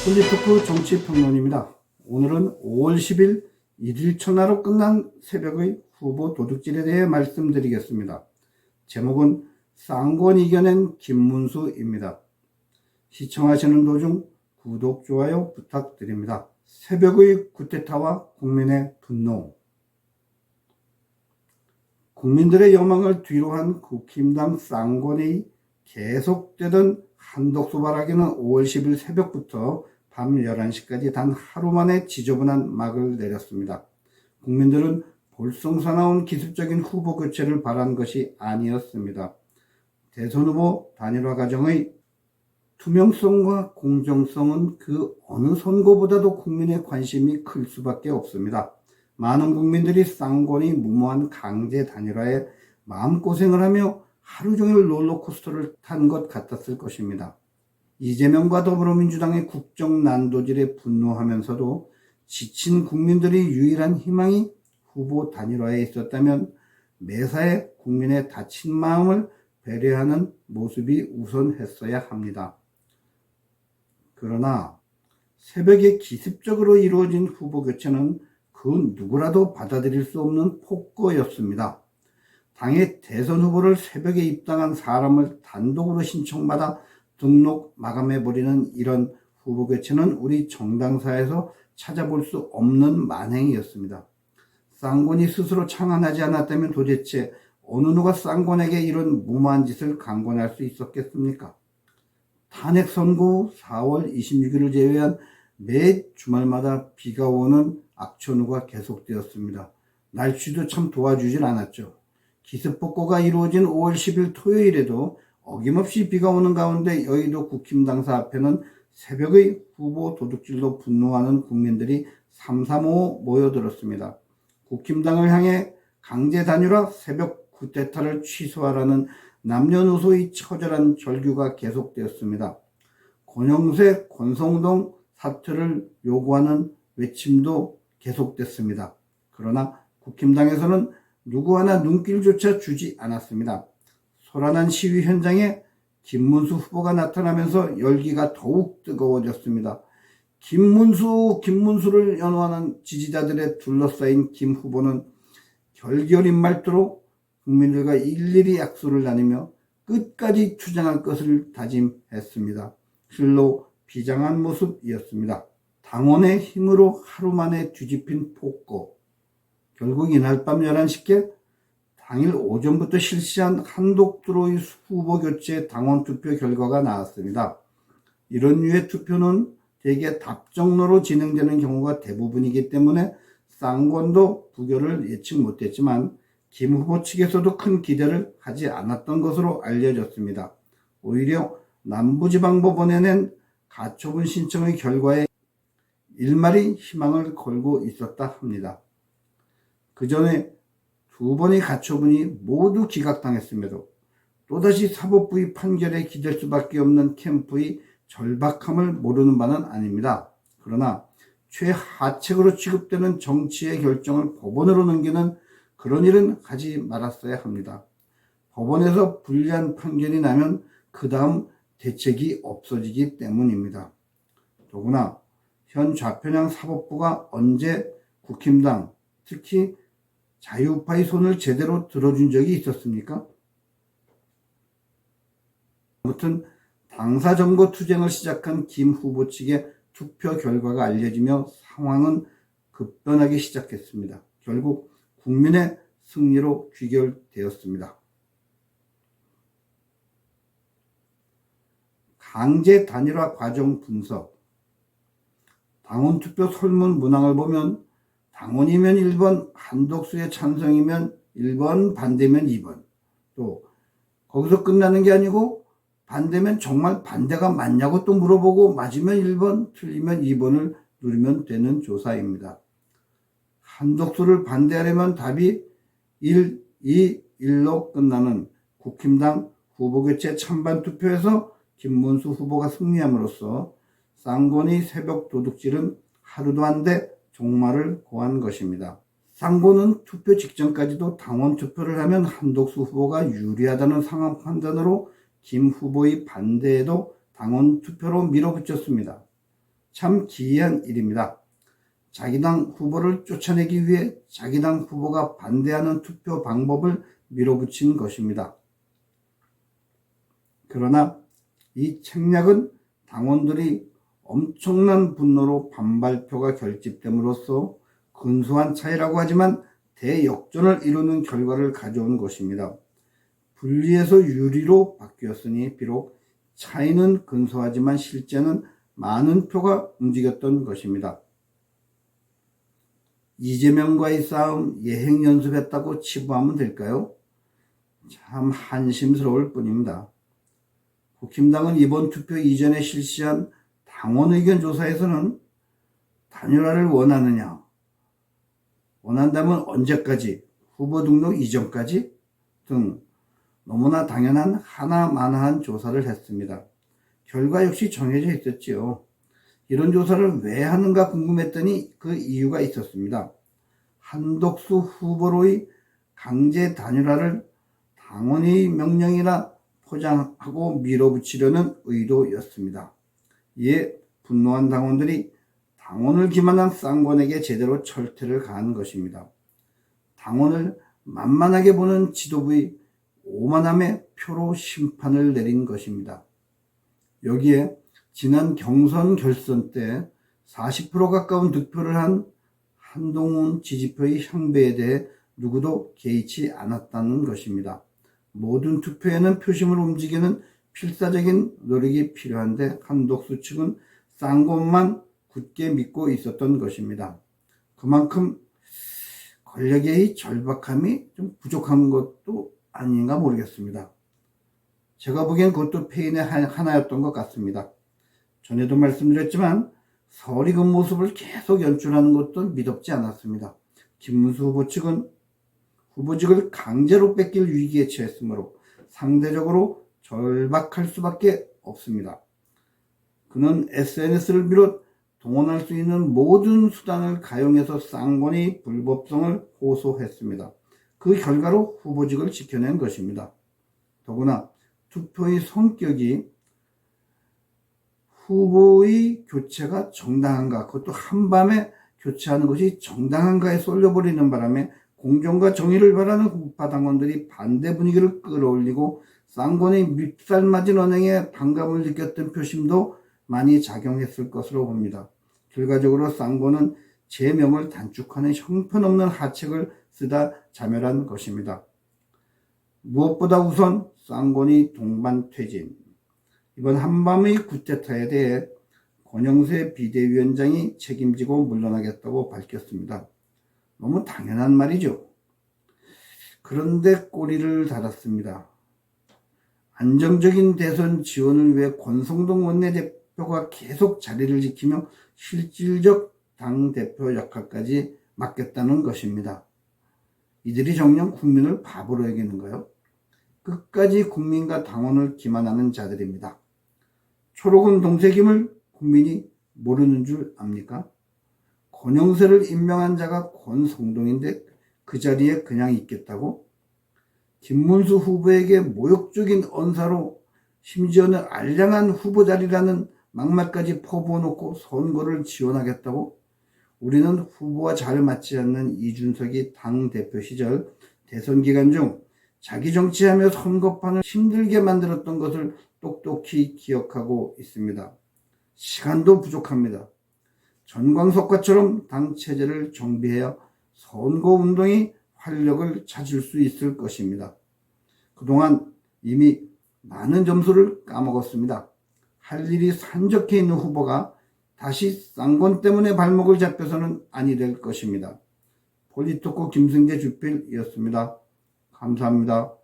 폴리토크 정치평론입니다. 오늘은 5월 10일 1일 천하로 끝난 새벽의 후보 도둑질에 대해 말씀드리겠습니다. 제목은 쌍권 이겨낸 김문수입니다. 시청하시는 도중 구독, 좋아요 부탁드립니다. 새벽의 쿠데타와 국민의 분노. 국민들의 여망을 뒤로한 국힘당 쌍권이 계속되던 한독수 발악에는 5월 10일 새벽부터 밤 11시까지 단 하루 만에 지저분한 막을 내렸습니다. 국민들은 볼썽사나운 기습적인 후보 교체를 바란 것이 아니었습니다. 대선 후보 단일화 과정의 투명성과 공정성은 그 어느 선거보다도 국민의 관심이 클 수밖에 없습니다. 많은 국민들이 쌍권이 무모한 강제 단일화에 마음고생을 하며 하루 종일 롤러코스터를 탄 것 같았을 것입니다. 이재명과 더불어민주당의 국정난도질에 분노하면서도 지친 국민들의 유일한 희망이 후보 단일화에 있었다면 매사에 국민의 다친 마음을 배려하는 모습이 우선했어야 합니다. 그러나 새벽에 기습적으로 이루어진 후보 교체는 그 누구라도 받아들일 수 없는 폭거였습니다. 당의 대선 후보를 새벽에 입당한 사람을 단독으로 신청받아 등록 마감해버리는 이런 후보 교체는 우리 정당사에서 찾아볼 수 없는 만행이었습니다. 쌍권이 스스로 창안하지 않았다면 도대체 어느 누가 쌍권에게 이런 무모한 짓을 강권할 수 있었겠습니까? 탄핵 선고 후 4월 26일을 제외한 매 주말마다 비가 오는 악천후가 계속되었습니다. 날씨도 참 도와주질 않았죠. 기습복고가 이루어진 5월 10일 토요일에도 어김없이 비가 오는 가운데 여의도 국힘당사 앞에는 새벽의 후보 도둑질로 분노하는 국민들이 삼삼오오 모여들었습니다. 국힘당을 향해 강제 단일화, 새벽 쿠데타를 취소하라는 남녀노소의 처절한 절규가 계속되었습니다. 권영세, 권성동 사퇴를 요구하는 외침도 계속됐습니다. 그러나 국힘당에서는 누구 하나 눈길조차 주지 않았습니다. 소란한 시위 현장에 김문수 후보가 나타나면서 열기가 더욱 뜨거워졌습니다. 김문수를 연호하는 지지자들에 둘러싸인 김 후보는 결결인 말투로 국민들과 일일이 약속을 나누며 끝까지 투쟁할 것을 다짐했습니다. 실로 비장한 모습이었습니다. 당원의 힘으로 하루 만에 뒤집힌 폭거. 결국 이날 밤 11시께 당일 오전부터 실시한 한독수로의 후보 교체 당원 투표 결과가 나왔습니다. 이런 류의 투표는 대개 답정너로 진행되는 경우가 대부분이기 때문에 쌍권도 부결을 예측 못했지만 김 후보 측에서도 큰 기대를 하지 않았던 것으로 알려졌습니다. 오히려 남부지방법원에 낸 가처분 신청의 결과에 일말의 희망을 걸고 있었다 합니다. 그 전에 두 번의 가처분이 모두 기각당했음에도 또다시 사법부의 판결에 기댈 수밖에 없는 캠프의 절박함을 모르는 바는 아닙니다. 그러나 최하책으로 취급되는 정치의 결정을 법원으로 넘기는 그런 일은 하지 말았어야 합니다. 법원에서 불리한 판결이 나면 그 다음 대책이 없어지기 때문입니다. 더구나 현 좌편향 사법부가 언제 국힘당, 특히 자유파의 손을 제대로 들어준 적이 있었습니까? 아무튼 당사점거 투쟁을 시작한 김 후보 측의 투표 결과가 알려지며 상황은 급변하기 시작했습니다. 결국 국민의 승리로 귀결되었습니다. 강제 단일화 과정 분석. 당원 투표 설문 문항을 보면 당원이면 1번, 한독수의 찬성이면 1번, 반대면 2번. 또 거기서 끝나는 게 아니고 반대면 정말 반대가 맞냐고 또 물어보고 맞으면 1번, 틀리면 2번을 누르면 되는 조사입니다. 한독수를 반대하려면 답이 1, 2, 1로 끝나는 국힘당 후보교체 찬반 투표에서 김문수 후보가 승리함으로써 쌍권의 새벽 도둑질은 하루도 안 돼 종말을 고한 것입니다. 쌍권은 투표 직전까지도 당원 투표를 하면 한독수 후보가 유리하다는 상황 판단으로 김 후보의 반대에도 당원 투표로 밀어붙였습니다. 참 기이한 일입니다. 자기 당 후보를 쫓아내기 위해 자기 당 후보가 반대하는 투표 방법을 밀어붙인 것입니다. 그러나 이 책략은 당원들이 엄청난 분노로 반발표가 결집됨으로써 근소한 차이라고 하지만 대역전을 이루는 결과를 가져온 것입니다. 불리에서 유리로 바뀌었으니 비록 차이는 근소하지만 실제는 많은 표가 움직였던 것입니다. 이재명과의 싸움 예행 연습했다고 치부하면 될까요? 참 한심스러울 뿐입니다. 국힘당은 이번 투표 이전에 실시한 당원 의견 조사에서는 단일화를 원하느냐, 원한다면 언제까지, 후보 등록 이전까지 등 너무나 당연한 하나마나한 조사를 했습니다. 결과 역시 정해져 있었지요. 이런 조사를 왜 하는가 궁금했더니 그 이유가 있었습니다. 한덕수 후보로의 강제 단일화를 당원의 명령이라 포장하고 밀어붙이려는 의도였습니다. 이에 분노한 당원들이 당원을 기만한 쌍권에게 제대로 철퇴를 가한 것입니다. 당원을 만만하게 보는 지도부의 오만함의 표로 심판을 내린 것입니다. 여기에 지난 경선 결선 때 40% 가까운 득표를 한 한동훈 지지표의 향배에 대해 누구도 개의치 않았다는 것입니다. 모든 투표에는 표심을 움직이는 필사적인 노력이 필요한데 한덕수 측은 쌍권만 굳게 믿고 있었던 것입니다. 그만큼 권력의 절박함이 좀 부족한 것도 아닌가 모르겠습니다. 제가 보기엔 그것도 패인의 하나였던 것 같습니다. 전에도 말씀드렸지만 설익은 모습을 계속 연출하는 것도 미덥지 않았습니다. 김문수 후보 측은 후보직을 강제로 뺏길 위기에 처했으므로 상대적으로 절박할 수밖에 없습니다. 그는 SNS를 비롯 동원할 수 있는 모든 수단을 가용해서 쌍권의 불법성을 호소했습니다. 그 결과로 후보직을 지켜낸 것입니다. 더구나 투표의 성격이 후보의 교체가 정당한가, 그것도 한밤에 교체하는 것이 정당한가에 쏠려버리는 바람에 공정과 정의를 바라는 우파 당원들이 반대 분위기를 끌어올리고 쌍권의 밉살맞은 언행에 반감을 느꼈던 표심도 많이 작용했을 것으로 봅니다. 결과적으로 쌍권은 제명을 단축하는 형편없는 하책을 쓰다 자멸한 것입니다. 무엇보다 우선 쌍권이 동반 퇴진, 이번 한밤의 쿠데타에 대해 권영세 비대위원장이 책임지고 물러나겠다고 밝혔습니다. 너무 당연한 말이죠. 그런데 꼬리를 달았습니다. 안정적인 대선 지원을 위해 권성동 원내대표가 계속 자리를 지키며 실질적 당대표 역할까지 맡겠다는 것입니다. 이들이 정녕 국민을 바보로 여기는가요? 끝까지 국민과 당원을 기만하는 자들입니다. 초록은 동색임을 국민이 모르는 줄 압니까? 권영세를 임명한 자가 권성동인데 그 자리에 그냥 있겠다고? 김문수 후보에게 모욕적인 언사로 심지어는 알량한 후보 자리라는 막말까지 퍼부어놓고 선거를 지원하겠다고? 우리는 후보와 잘 맞지 않는 이준석이 당대표 시절 대선 기간 중 자기 정치하며 선거판을 힘들게 만들었던 것을 똑똑히 기억하고 있습니다. 시간도 부족합니다. 전광석과처럼 당 체제를 정비해야 선거운동이 활력을 찾을 수 있을 것입니다. 그동안 이미 많은 점수를 까먹었습니다. 할 일이 산적해 있는 후보가 다시 쌍권 때문에 발목을 잡혀서는 아니 될 것입니다. 폴리토코 김승재 주필이었습니다. 감사합니다.